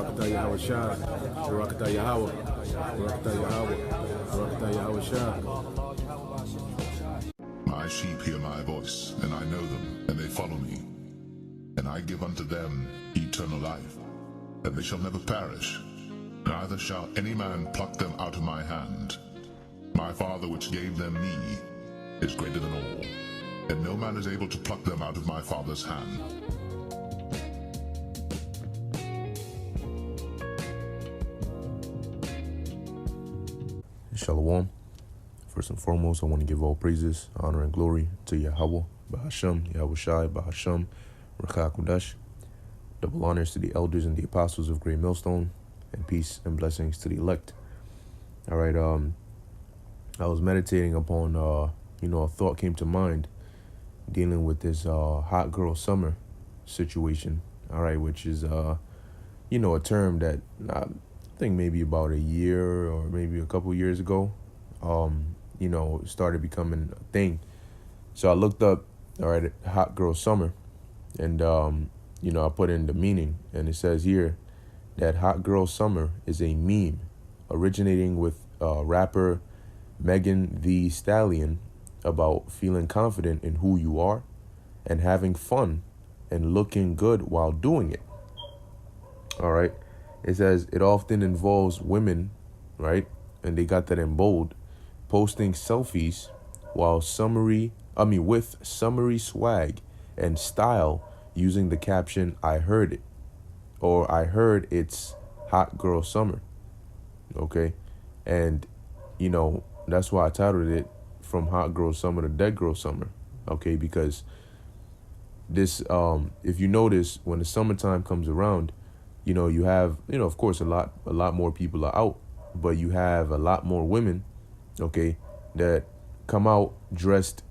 Barakatah Yahweh Shah, Barakatah Yahweh, Barakatah Yahweh, Barakatah Yahweh Shah. My sheep hear my voice, and I know them, and they follow me. And I give unto them eternal life, and they shall never perish, neither shall any man pluck them out of my hand. My Father which gave them me is greater than all, and no man is able to pluck them out of my Father's hand. Shalom. First and foremost, I want to give all praises, honor, and glory to Yahweh, Bahasham, Yahweh Shai, Bahasham, Rakha Kudash. Double honors to the elders and the apostles of Great Millstone, and peace and blessings to the elect. All right, I was meditating upon, a thought came to mind dealing with this hot girl summer situation, all right, which is, a term that I think maybe about a year or maybe a couple years ago, started becoming a thing. So I looked up, all right, hot girl summer, and, I put in the meaning, and it says here that hot girl summer is a meme originating with rapper Megan Thee Stallion about feeling confident in who you are and having fun and looking good while doing it. All right. It says it often involves women, right? And they got that in bold, posting selfies with summery swag and style using the caption, "I heard it," or "I heard it's hot girl summer." Okay. And, that's why I titled it From Hot Girl Summer to Dead Girl Summer. Okay. Because this, if you notice, when the summertime comes around, you have, of course, a lot more people are out, but you have a lot more women, okay, that come out dressed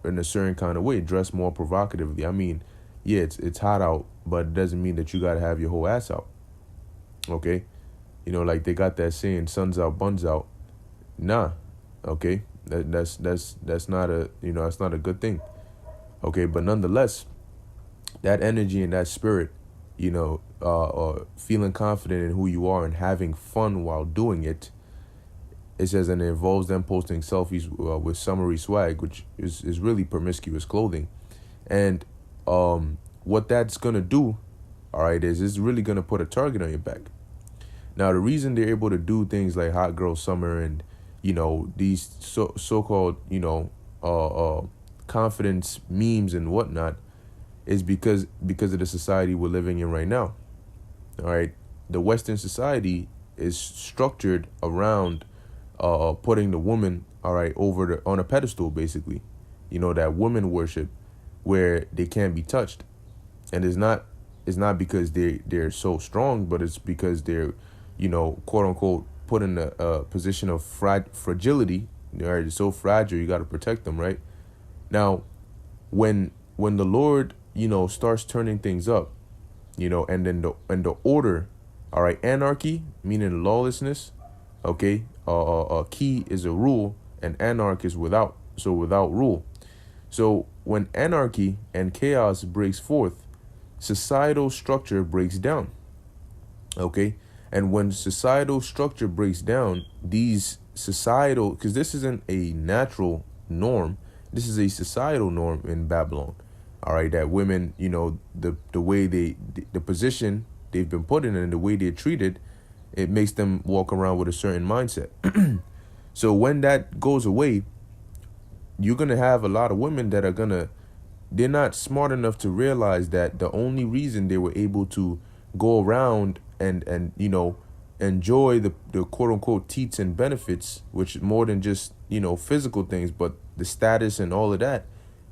in a certain kind of way, dressed more provocatively. I mean, yeah, it's hot out, but it doesn't mean that you got to have your whole ass out, okay? Like they got that saying, sun's out, buns out. Nah, okay, that's not that's not a good thing, okay? But nonetheless, that energy and that spirit, feeling confident in who you are and having fun while doing it. It says, and it involves them posting selfies with summery swag, which is really promiscuous clothing. And what that's going to do, all right, is it's really going to put a target on your back. Now, the reason they're able to do things like hot girl summer and, these so-called, confidence memes and whatnot is because of the society we're living in right now. All right. The Western society is structured around putting the woman, all right, on a pedestal, basically, that woman worship where they can't be touched. And it's not because they're so strong, but it's because they're, quote unquote, put in a position of fragility. All right. It's so fragile. You got to protect them. Right. Now, when the Lord, starts turning things up, and then the order, all right, anarchy, meaning lawlessness, okay, key is a rule, and anarch is without rule. So when anarchy and chaos breaks forth, societal structure breaks down, okay? And when societal structure breaks down, because this isn't a natural norm, this is a societal norm in Babylon. All right, that women, the way the position they've been put in and the way they're treated, it makes them walk around with a certain mindset. So when that goes away, you're going to have a lot of women that they're not smart enough to realize that the only reason they were able to go around and enjoy the quote unquote teats and benefits, which more than just, physical things, but the status and all of that,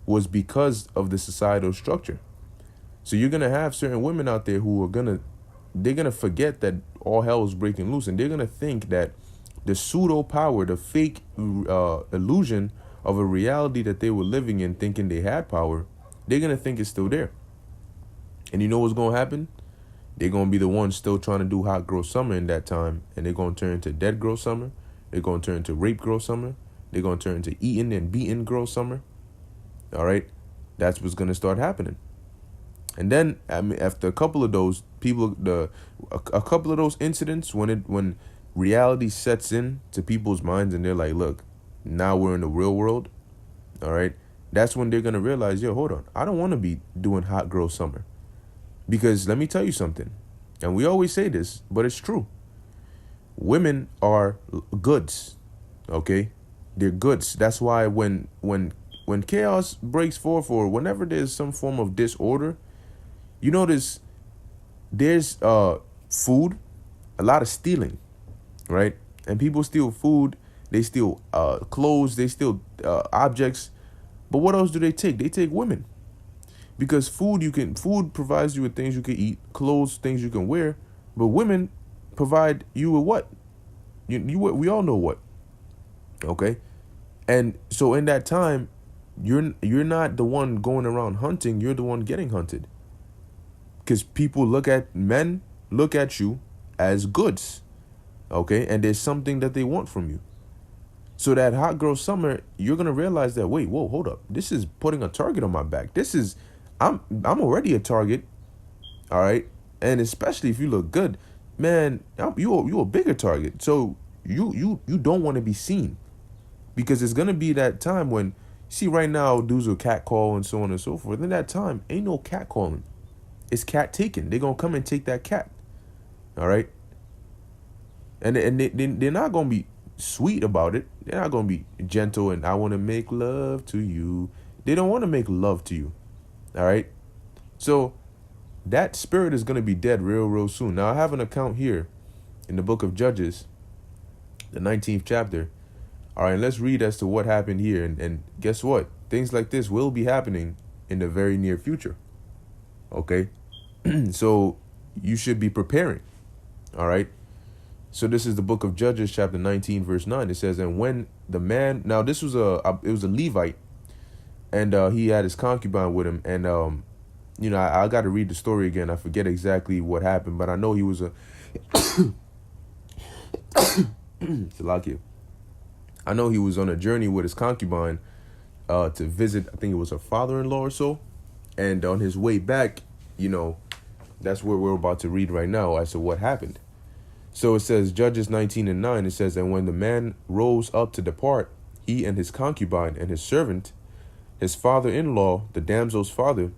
was because of the societal structure. So you're going to have certain women out there who they're going to forget that all hell is breaking loose. And they're going to think that the pseudo power, the fake illusion of a reality that they were living in, thinking they had power, they're going to think it's still there. And you know what's going to happen? They're going to be the ones still trying to do hot girl summer in that time. And they're going to turn into dead girl summer. They're going to turn into rape girl summer. They're going to turn into eaten and beaten girl summer. All right. That's what's going to start happening. And then, I mean, after a couple of those a couple of those incidents, when reality sets in to people's minds and they're like, look, now we're in the real world. All right. That's when they're going to realize, yo, hold on. I don't want to be doing hot girl summer. Because let me tell you something. And we always say this, but it's true. Women are goods. Okay. They're goods. That's why when chaos breaks forth, or whenever there's some form of disorder, you notice there's food, a lot of stealing, right? And people steal food, they steal clothes, they steal objects. But what else do they take? They take women. Because food provides you with things you can eat, clothes, things you can wear, but women provide you with what? We all know what. Okay? And so in that time, you're not the one going around hunting, you're the one getting hunted. Because people look at you as goods, okay? And there's something that they want from you. So that hot girl summer, you're going to realize that, wait, whoa, hold up. This is putting a target on my back. I'm already a target, all right? And especially if you look good, man, you a bigger target. So you don't want to be seen. Because it's going to be that time when, see right now, dudes will catcall and so on and so forth. In that time, ain't no catcalling. It's cat taken. They're going to come and take that cat. All right. And they're not going to be sweet about it. They're not going to be gentle and I want to make love to you. They don't want to make love to you. All right. So that spirit is going to be dead real soon. Now I have an account here in the book of Judges, the 19th chapter. All right. Let's read as to what happened here. And guess what? Things like this will be happening in the very near future. Okay. So you should be preparing. All right. So this is the book of Judges, chapter 19, verse 9. It says, and when the man, now this was it was a Levite, and he had his concubine with him. And, I got to read the story again. I forget exactly what happened, but I know he was I know he was on a journey with his concubine to visit, I think it was her father-in-law or so. And on his way back, that's where we're about to read right now as to what happened. So it says, Judges 19:9, it says, and when the man rose up to depart, he and his concubine and his servant, his father-in-law, the damsel's father,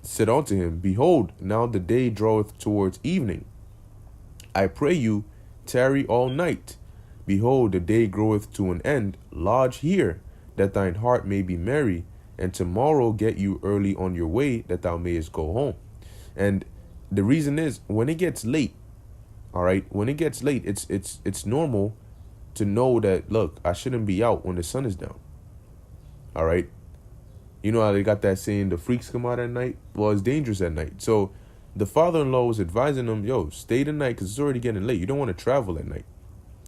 said unto him, behold, now the day draweth towards evening. I pray you, tarry all night. Behold, the day groweth to an end. Lodge here, that thine heart may be merry, and tomorrow get you early on your way, that thou mayest go home. And the reason is, when it gets late, all right, when it gets late, it's normal to know that, look, I shouldn't be out when the sun is down. All right. You know how they got that saying, the freaks come out at night? Well, it's dangerous at night. So the father-in-law was advising him, yo, stay the night because it's already getting late. You don't want to travel at night.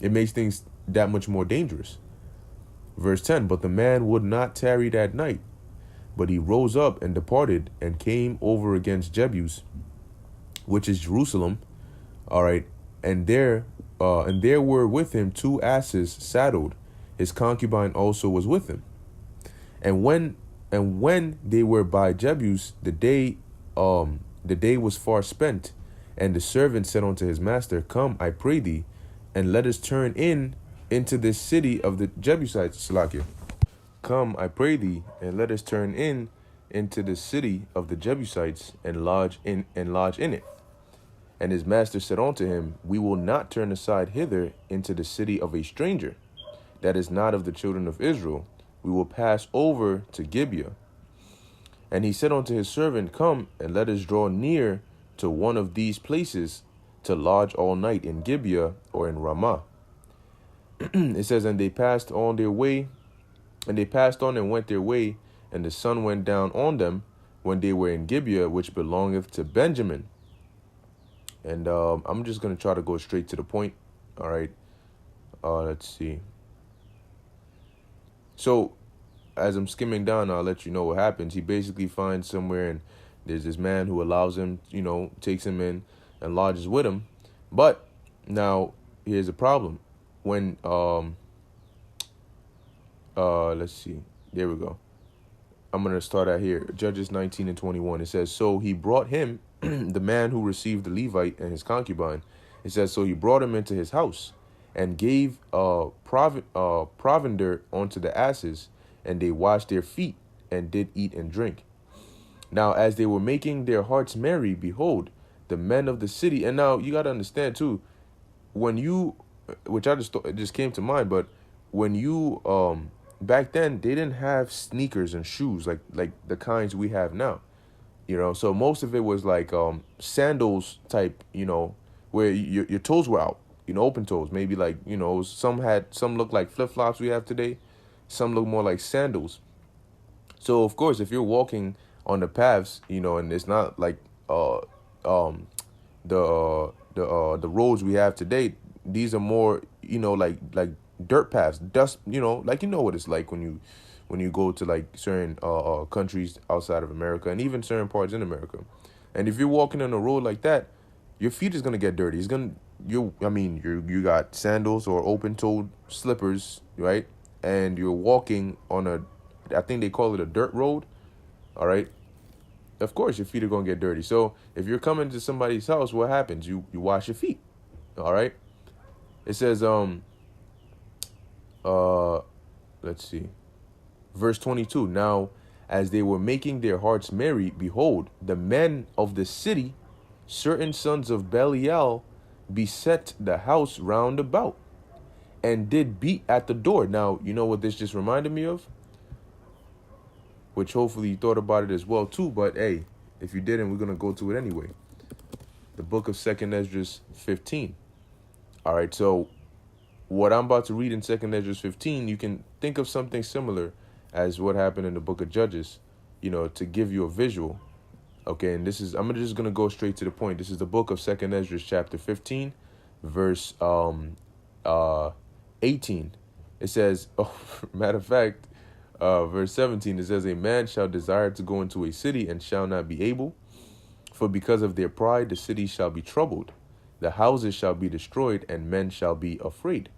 It makes things that much more dangerous. Verse 10, but the man would not tarry that night, but he rose up and departed and came over against Jebus, which is Jerusalem. All right. And there were with him 2 asses saddled. His concubine also was with him. And when they were by Jebus, the day was far spent, and the servant said unto his master, come, I pray thee, and let us turn into this city of the Jebusites. Salakia. Come, I pray thee, and let us turn into the city of the Jebusites and lodge in it. And his master said unto him, we will not turn aside hither into the city of a stranger, that is not of the children of Israel. We will pass over to Gibeah. And he said unto his servant, come, and let us draw near to one of these places to lodge all night in Gibeah or in Ramah. It says, and they passed on and went their way, and the sun went down on them when they were in Gibeah, which belongeth to Benjamin. And I'm just going to try to go straight to the point. All right. Let's see. So as I'm skimming down, I'll let you know what happens. He basically finds somewhere, and there's this man who allows him, takes him in and lodges with him. But now here's a problem. When let's see. There we go. I'm going to start out here. Judges 19 and 21. It says, so he brought him, the man who received the Levite and his concubine. It says, so he brought him into his house and gave provender unto the asses, and they washed their feet and did eat and drink. Now, as they were making their hearts merry, behold, the men of the city. And now you got to understand too, when you, which I just thought, it just came to mind, but when you back then they didn't have sneakers and shoes like the kinds we have now, you know. So most of it was like sandals type, you know, where your toes were out, you know, open toes. Maybe like, you know, some look like flip flops we have today, some look more like sandals. So of course, if you're walking on the paths, you know, and it's not like the roads we have today. These are more, you know, like dirt paths, dust, you know, like, you know what it's like when you go to like certain countries outside of America and even certain parts in America. And if you're walking on a road like that, your feet is gonna get dirty. You got sandals or open-toed slippers, right? And you're walking on I think they call it a dirt road. All right. Of course, your feet are going to get dirty. So if you're coming to somebody's house, what happens? You wash your feet. All right. It says, let's see. Verse 22. Now, as they were making their hearts merry, behold, the men of the city, certain sons of Belial, beset the house round about and did beat at the door. Now, you know what this just reminded me of? Which hopefully you thought about it as well too, but hey, if you didn't, we're gonna go to it anyway. The book of 2nd Esdras 15. All right, so what I'm about to read in 2nd Esdras 15, you can think of something similar as what happened in the book of Judges, you know, to give you a visual. Okay, and I'm just gonna go straight to the point. This is the book of 2nd Esdras chapter 15, verse 18. It says, oh, matter of fact, verse 17, it says, a man shall desire to go into a city and shall not be able, for because of their pride the city shall be troubled, the houses shall be destroyed, and men shall be afraid.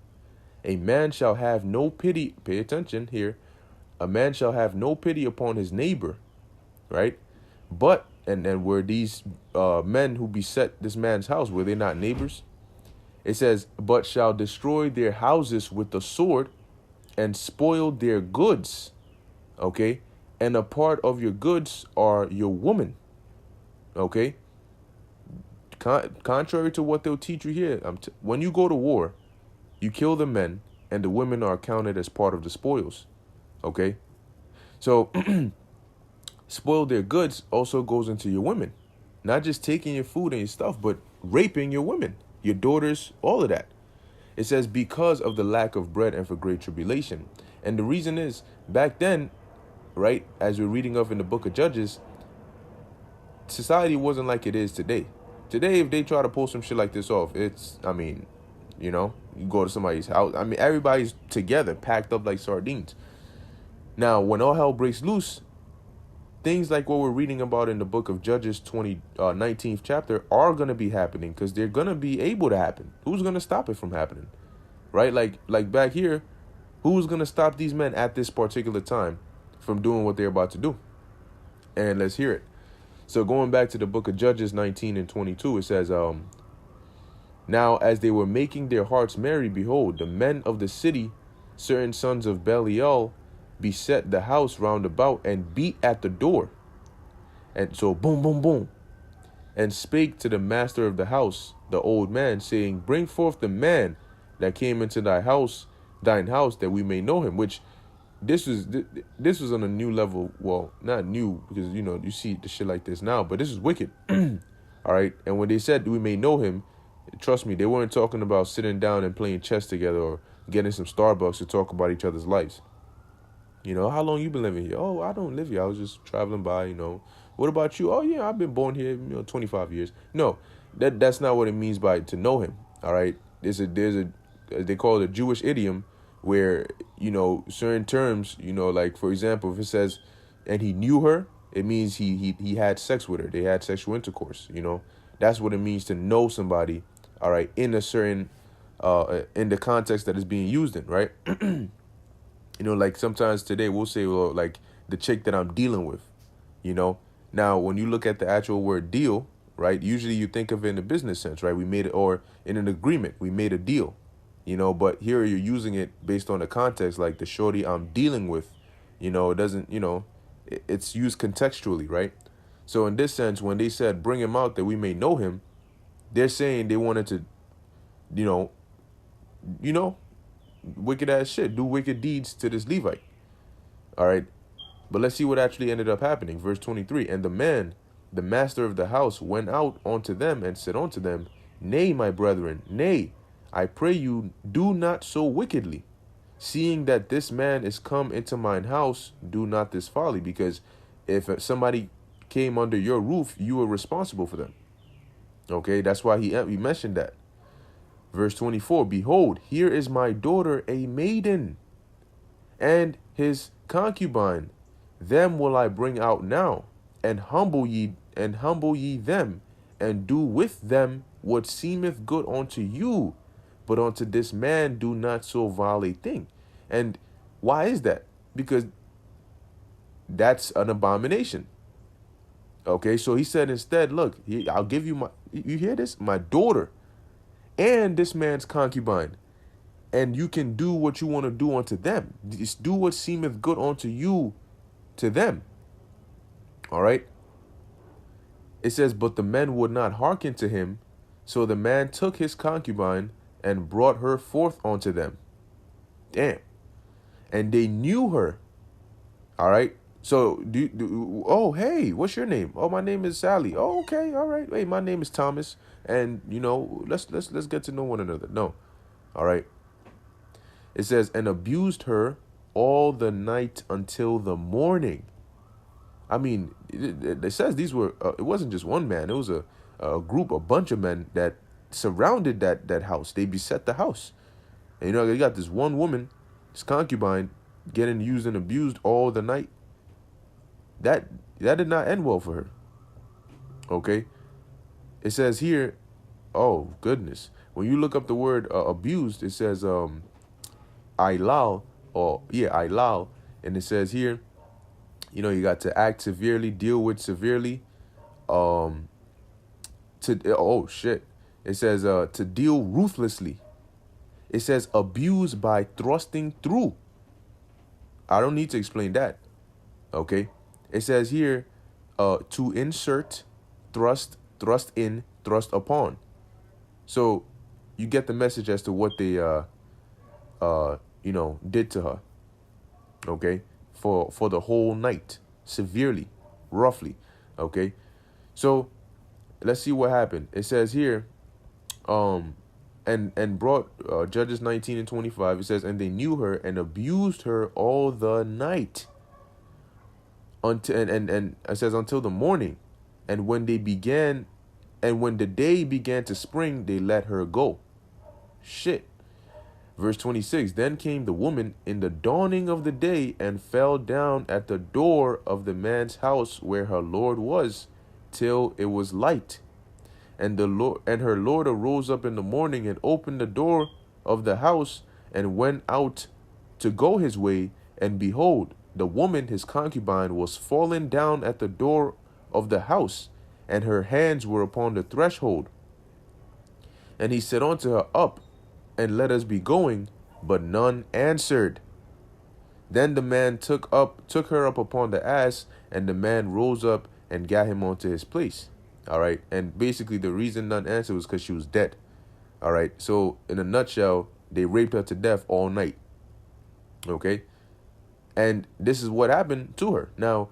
A man shall have no pity, pay attention here, a man shall have no pity upon his neighbor, right? But, and were these men who beset this man's house, were they not neighbors? It says, but shall destroy their houses with the sword and spoil their goods. Okay, and a part of your goods are your woman. Okay, contrary to what they'll teach you here, when you go to war, you kill the men and the women are counted as part of the spoils. Okay, so spoil their goods also goes into your women, not just taking your food and your stuff, but raping your women, your daughters, all of that. It says because of the lack of bread and for great tribulation. And the reason is back then, right, as we're reading of in the book of Judges, society wasn't like it is today. Today, if they try to pull some shit like this off, it's, I mean, you know, you go to somebody's house. I mean, everybody's together, packed up like sardines. Now, when all hell breaks loose, things like what we're reading about in the book of Judges 19th chapter are going to be happening because they're going to be able to happen. Who's going to stop it from happening? Right? Like back here, who's going to stop these men at this particular time from doing what they're about to do? And let's hear it. So going back to the book of Judges 19 and 22, it says, now as they were making their hearts merry, behold, the men of the city, certain sons of Belial, beset the house round about and beat at the door. And so boom, boom, boom. And spake to the master of the house, the old man, saying, bring forth the man that came into thine house, that we may know him. Which this was on a new level. Well, not new, because, you know, you see the shit like this now, but this is wicked. All right. And when they said we may know him, trust me, they weren't talking about sitting down and playing chess together or getting some Starbucks to talk about each other's lives. You know, how long you been living here? Oh, I don't live here. I was just traveling by, you know. What about you? Oh, yeah, I've been born here, 25 years. No, that's not what it means by to know him. All right. There's a they call it a Jewish idiom where, certain terms, like, for example, if it says, and he knew her, it means he had sex with her. They had sexual intercourse, That's what it means to know somebody, all right, in a certain, in the context that is being used in, right? Like sometimes today we'll say, well, like, the chick that I'm dealing with, you know. Now, when you look at the actual word deal, right, usually you think of it in a business sense, right? We made it, or in an agreement, we made a deal, you know, but here you're using it based on the context, like the shorty I'm dealing with, you know, it doesn't, you know, it's used contextually, right? So in this sense, when they said bring him out that we may know him, they're saying they wanted to, you know, wicked ass shit, do wicked deeds to this Levite. All right. But let's see what actually ended up happening. Verse 23. And the man, the master of the house, went out unto them and said unto them, Nay, my brethren, nay, I pray you, do not so wickedly. Seeing that this man is come into mine house, do not this folly. Because if somebody came under your roof, you were responsible for them. Okay, that's why he mentioned that. Verse 24, Behold, here is my daughter, a maiden, and his concubine. Them will I bring out now, and humble ye them, and do with them what seemeth good unto you. But unto this man do not so vile a thing. And why is that? Because that's an abomination. Okay, so he said instead, look, I'll give you you hear this? My daughter and this man's concubine. And you can do what you want to do unto them. Just do what seemeth good unto you to them. All right. It says, but the men would not hearken to him. So the man took his concubine and brought her forth unto them. Damn. And they knew her. All right. So oh, hey, what's your name? Oh, my name is Sally. Oh, okay. All right. Hey, my name is Thomas. And you know, let's get to know one another. No. All right. It says, and abused her all the night until the morning. I mean, it says these were, it wasn't just one man. It was a group, a bunch of men that surrounded that house. They beset the house. And, you know, you got this one woman, this concubine, getting used and abused all the night. That did not end well for her. Okay. It says here, oh, goodness. When you look up the word abused, it says, Ilal, Ilal, and it says here, you know, you got to act severely, deal with severely, it says to deal ruthlessly. It says abuse by thrusting through. I don't need to explain that. Okay. It says here, to insert, thrust in, thrust upon. So you get the message as to what they did to her. Okay. For the whole night, severely, roughly. Okay. So let's see what happened. It says here, and brought Judges 19 and 25. It says, and they knew her and abused her all the night. Until and it says until the morning. And when the day began to spring, they let her go. Shit. Verse 26, then came the woman in the dawning of the day and fell down at the door of the man's house where her Lord was, till it was light. And her Lord arose up in the morning and opened the door of the house and went out to go his way. And behold, the woman, his concubine, was fallen down at the door of the house, and her hands were upon the threshold. And he said unto her, Up, and let us be going, but none answered. Then the man took her up upon the ass, and the man rose up and got him onto his place. All right. And basically the reason none answered was because she was dead. All right. So in a nutshell, they raped her to death all night. Okay. And this is what happened to her. Now,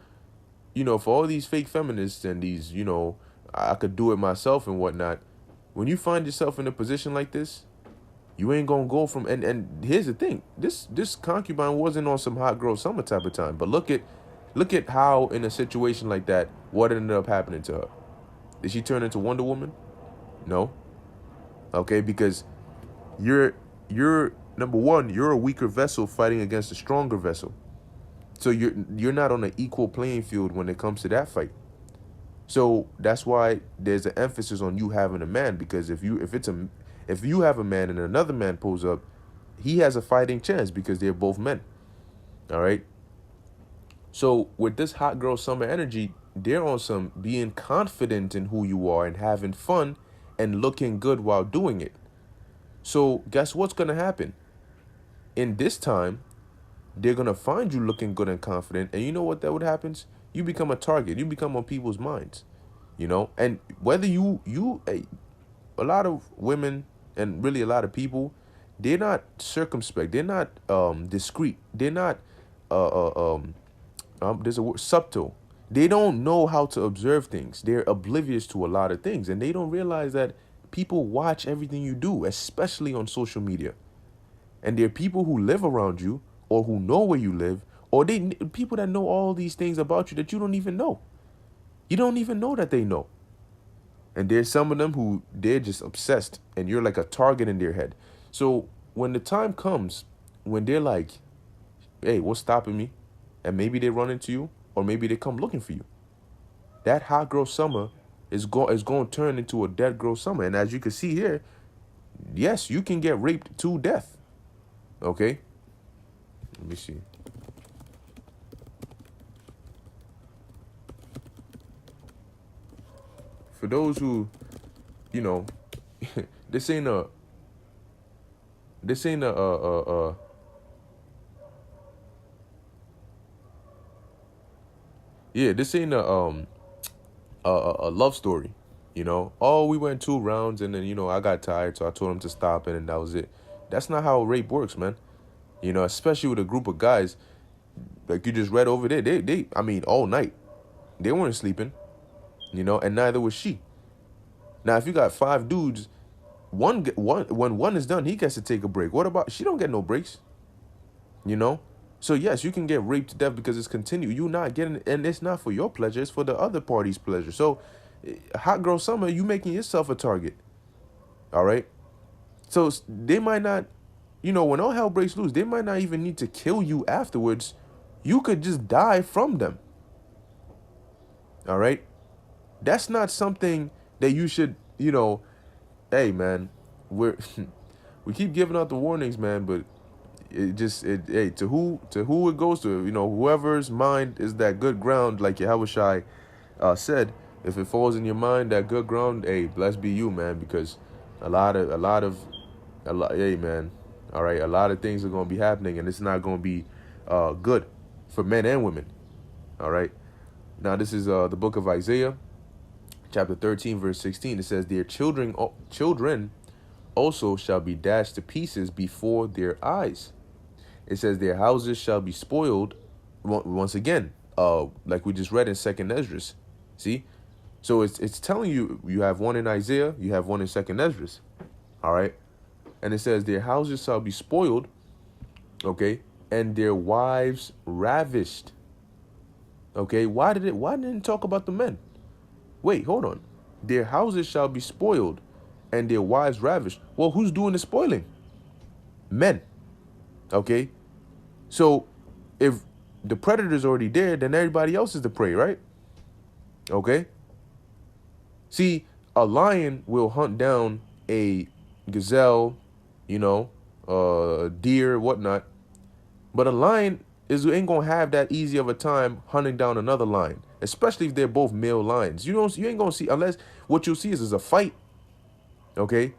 you know, for all these fake feminists and these, you know, I could do it myself and whatnot. When you find yourself in a position like this, you ain't gonna go from and here's the thing. This concubine wasn't on some hot girl summer type of time. But look at how in a situation like that, what ended up happening to her. Did she turn into Wonder Woman? No. Okay, because you're number one, you're a weaker vessel fighting against a stronger vessel. So you're not on an equal playing field when it comes to that fight. So that's why there's an emphasis on you having a man, because if you have a man and another man pulls up, he has a fighting chance because they're both men. All right. So with this hot girl summer energy, they're on some being confident in who you are and having fun and looking good while doing it. So guess what's gonna happen? In this time, they're gonna find you looking good and confident, and you know what that would happens? You become a target. You become on people's minds, And whether a lot of women and really a lot of people, they're not circumspect. They're not discreet. They're not there's a word, subtle. They don't know how to observe things. They're oblivious to a lot of things, and they don't realize that people watch everything you do, especially on social media. And there are people who live around you or who know where you live, or people that know all these things about you that you don't even know. You don't even know that they know. And there's some of them who they're just obsessed and you're like a target in their head. So when the time comes when they're like, hey, what's stopping me? And maybe they run into you or maybe they come looking for you. That hot girl summer is going to turn into a dead girl summer. And as you can see here, yes, you can get raped to death. Okay? Let me see. For those who, this ain't a yeah, this ain't a love story, Oh, we went 2 rounds and then, I got tired, so I told him to stop and that was it. That's not how rape works, man. Especially with a group of guys, like you just read over there, all night. They weren't sleeping, and neither was she. Now, if you got 5 dudes, when one is done, he gets to take a break. What about, she don't get no breaks, So yes, you can get raped to death because it's continued. You're not getting, and it's not for your pleasure, it's for the other party's pleasure. So hot girl summer, you making yourself a target. All right. So they might not, when all hell breaks loose, they might not even need to kill you afterwards. You could just die from them. All right. That's not something that you should, hey man, we keep giving out the warnings, man, but hey, to who it goes to, whoever's mind is that good ground, like Yahushai said, if it falls in your mind, that good ground, hey, blessed be you, man, because a lot, hey man, all right, a lot of things are going to be happening, and it's not going to be good for men and women. All right. Now this is the book of Isaiah, chapter 13, verse 16. It says, their children also shall be dashed to pieces before their eyes. It says their houses shall be spoiled. Once again, like we just read in 2nd Esdras. See? So it's telling you, you have one in Isaiah, you have one in 2nd Esdras. All right? And it says their houses shall be spoiled, okay, and their wives ravished. Okay? Why didn't it talk about the men? Wait, hold on. Their houses shall be spoiled and their wives ravished. Well, who's doing the spoiling? Men. Okay? So if the predator's already there, then everybody else is the prey, right? Okay? See, a lion will hunt down a gazelle, deer, whatnot. But a lion ain't gonna have that easy of a time hunting down another lion, especially if they're both male lions. You ain't gonna see, unless what you'll see is a fight. Okay?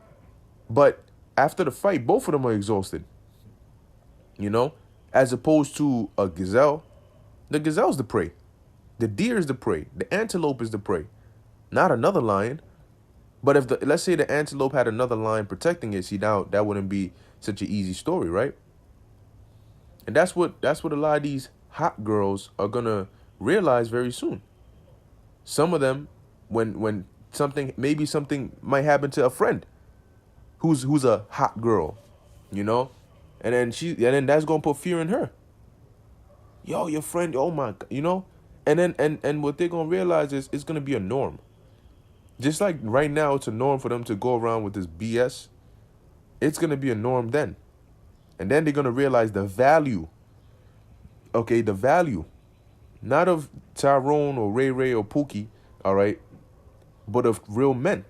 But after the fight, both of them are exhausted. As opposed to a gazelle. The gazelle's the prey. The deer is the prey. The antelope is the prey. Not another lion. But if let's say the antelope had another lion protecting it, see, now that wouldn't be such an easy story, right? And that's what a lot of these hot girls are gonna realize very soon. Some of them, when maybe something might happen to a friend who's a hot girl, and then that's gonna put fear in her. Yo, your friend, oh my God, and then and what they're gonna realize is it's gonna be a norm. Just like right now, it's a norm for them to go around with this BS. It's gonna be a norm then, and then they're gonna realize the value. Okay, the value, not of Tyrone or Ray Ray or Pookie, all right, but of real men.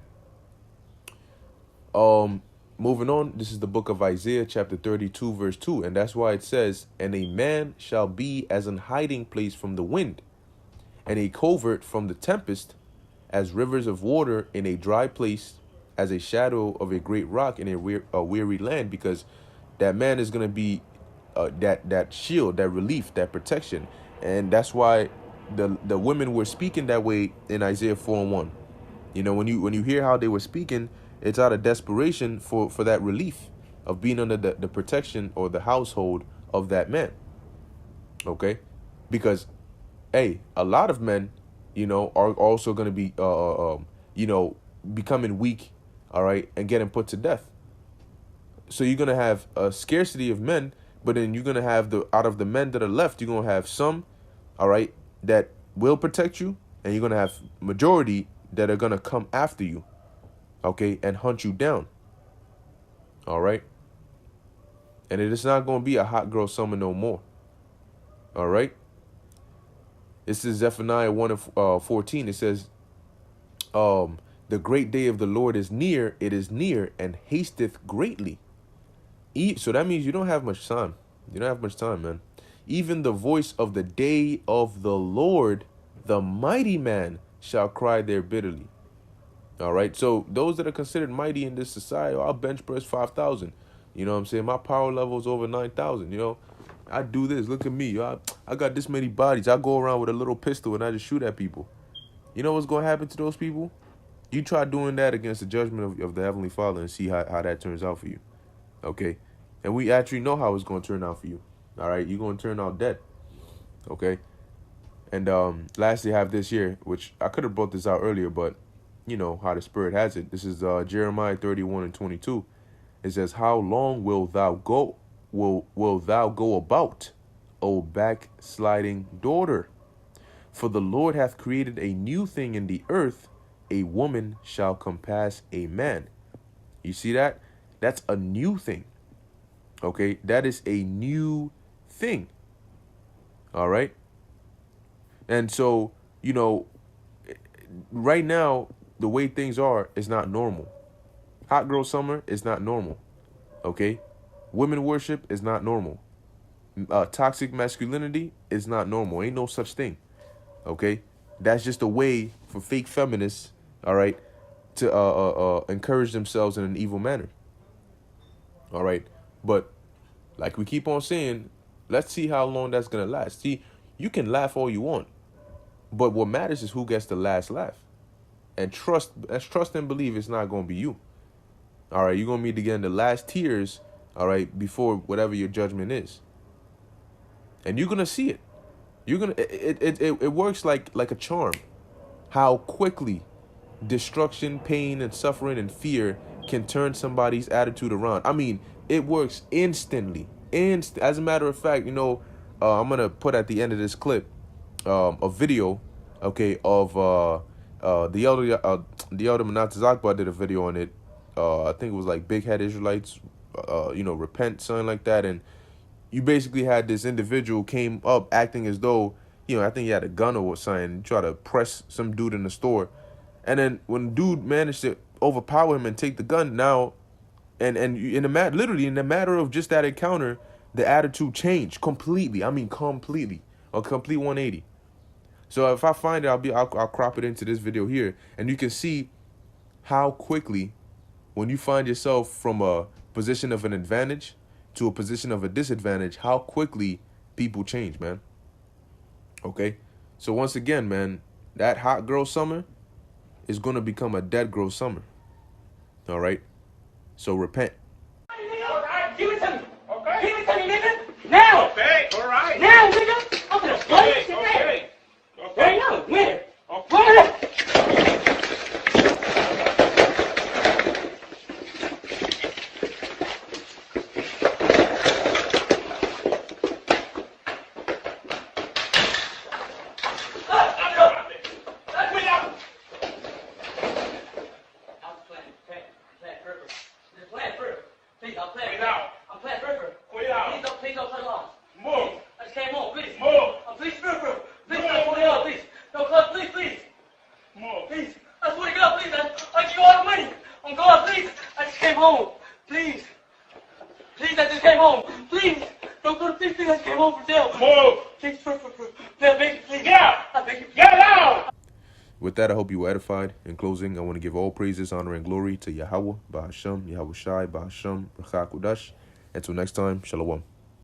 When moving on, this is the book of Isaiah, chapter 32, verse 2. And that's why it says, and a man shall be as an hiding place from the wind, and a covert from the tempest, as rivers of water in a dry place, as a shadow of a great rock in a weary land. Because that man is going to be that shield, that relief, that protection. And that's why the women were speaking that way in Isaiah 4:1. You know, when you hear how they were speaking, it's out of desperation for that relief of being under the protection or the household of that man. Okay? Because, hey, a lot of men, you know, are also going to be, you know, becoming weak, all right, and getting put to death. So you're going to have a scarcity of men, but then you're going to have out of the men that are left, you're going to have some, all right, that will protect you, and you're going to have majority that are going to come after you, okay, and hunt you down, all right? And it is not going to be a hot girl summer no more, all right? This is Zephaniah 1:14. It says, the great day of the Lord is near, it is near, and hasteth greatly. So that means you don't have much time. You don't have much time, man. Even the voice of the day of the Lord, the mighty man, shall cry there bitterly. All right. So those that are considered mighty in this society, I'll bench press 5,000. You know what I'm saying? My power level is over 9,000. You know, I do this. Look at me. I got this many bodies. I go around with a little pistol and I just shoot at people. You know what's going to happen to those people? You try doing that against the judgment of the Heavenly Father and see how that turns out for you. Okay. And we actually know how it's going to turn out for you. All right. You're going to turn out dead. Okay. And lastly, I have this here, which I could have brought this out earlier, but you know how the Spirit has it. This is Jeremiah 31:22. It says, how long will thou go? Will thou go about, O backsliding daughter? For the Lord hath created a new thing in the earth. A woman shall compass a man. You see that? That's a new thing. Okay, that is a new thing. All right. And so, you know, right now, the way things are is not normal. Hot girl summer is not normal. Okay. Women worship is not normal. Toxic masculinity is not normal. Ain't no such thing. Okay. That's just a way for fake feminists, all right, to encourage themselves in an evil manner. All right. But like we keep on saying, let's see how long that's going to last. See, you can laugh all you want, but what matters is who gets the last laugh. And trust and believe it's not going to be you. All right. You're going to be getting the last tears, all right, before whatever your judgment is. And you're going to see it. You're going to, it works like a charm. How quickly destruction, pain, and suffering and fear can turn somebody's attitude around. I mean, it works instantly. As a matter of fact, you know, I'm going to put at the end of this clip a video, okay, of the elder Manasseh Akbar did a video on it. I think it was like Big Head Israelites, you know, repent, something like that. And you basically had this individual came up acting as though, you know, I think he had a gun or something, try to press some dude in the store. And then when dude managed to overpower him and take the gun, now, and literally in the matter of just that encounter, the attitude changed completely. I mean, completely, a complete 180. So if I find it, I'll crop it into this video here, and you can see how quickly, when you find yourself from a position of an advantage to a position of a disadvantage, how quickly people change, man. Okay, so once again, man, that hot girl summer is going to become a dead girl summer. All right, so repent. All right, give it to me. Okay. Give it to me, nigga. Now. Okay, all right. Now, nigga. I'm gonna play. Okay, okay. There you go. Win. Okay. Please. Please, I just came home. Please. Don't go to please, I just came home from jail. Move. Please, please, I beg you, please. Yeah. I beg you. Get out. With that, I hope you were edified. In closing, I want to give all praises, honor, and glory to Yahweh, Ba'asham, Yahweh Shai, Ba'asham, Racha Kudash. Until next time, Shalom.